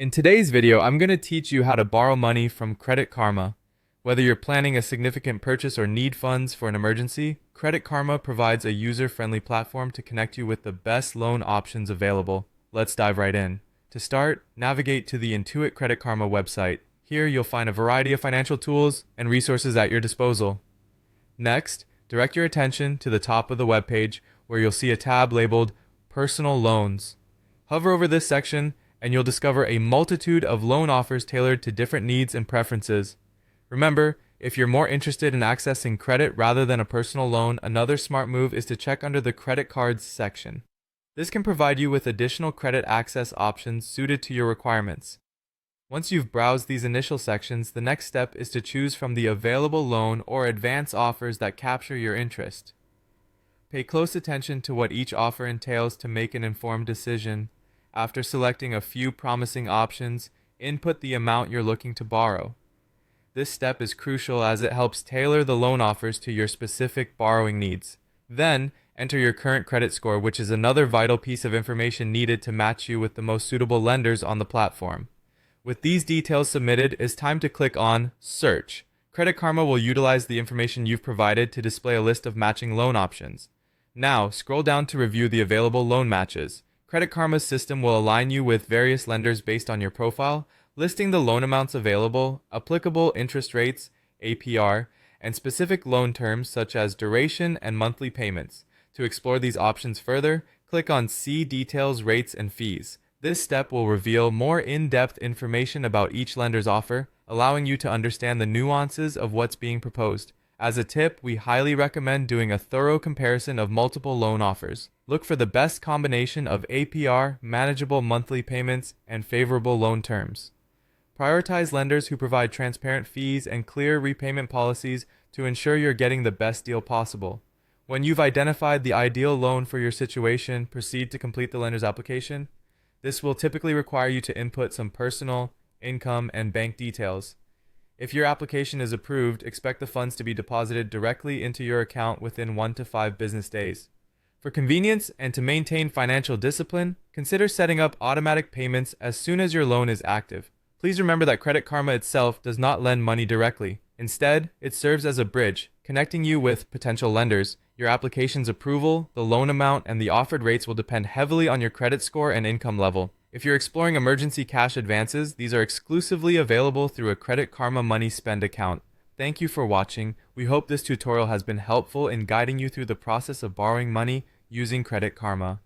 In today's video, I'm going to teach you how to borrow money from Credit Karma. Whether you're planning a significant purchase or need funds for an emergency, Credit Karma provides a user-friendly platform to connect you with the best loan options available. Let's dive right in. To start, navigate to the Intuit Credit Karma website. Here, you'll find a variety of financial tools and resources at your disposal. Next, direct your attention to the top of the webpage where you'll see a tab labeled Personal Loans. Hover over this section and you'll discover a multitude of loan offers tailored to different needs and preferences. Remember, if you're more interested in accessing credit rather than a personal loan, another smart move is to check under the Credit Cards section. This can provide you with additional credit access options suited to your requirements. Once you've browsed these initial sections, the next step is to choose from the available loan or advance offers that capture your interest. Pay close attention to what each offer entails to make an informed decision. After selecting a few promising options, input the amount you're looking to borrow. This step is crucial as it helps tailor the loan offers to your specific borrowing needs. Then, enter your current credit score, which is another vital piece of information needed to match you with the most suitable lenders on the platform. With these details submitted, it's time to click on Search. Credit Karma will utilize the information you've provided to display a list of matching loan options. Now, scroll down to review the available loan matches. Credit Karma's system will align you with various lenders based on your profile, listing the loan amounts available, applicable interest rates, APR, and specific loan terms such as duration and monthly payments. To explore these options further, click on See Details, Rates, and Fees. This step will reveal more in-depth information about each lender's offer, allowing you to understand the nuances of what's being proposed. As a tip, we highly recommend doing a thorough comparison of multiple loan offers. Look for the best combination of APR, manageable monthly payments, and favorable loan terms. Prioritize lenders who provide transparent fees and clear repayment policies to ensure you're getting the best deal possible. When you've identified the ideal loan for your situation, proceed to complete the lender's application. This will typically require you to input some personal, income, and bank details. If your application is approved, expect the funds to be deposited directly into your account within 1 to 5 business days. For convenience and to maintain financial discipline, consider setting up automatic payments as soon as your loan is active. Please remember that Credit Karma itself does not lend money directly. Instead, it serves as a bridge, connecting you with potential lenders. Your application's approval, the loan amount, and the offered rates will depend heavily on your credit score and income level. If you're exploring emergency cash advances, these are exclusively available through a Credit Karma Money Spend account. Thank you for watching. We hope this tutorial has been helpful in guiding you through the process of borrowing money using Credit Karma.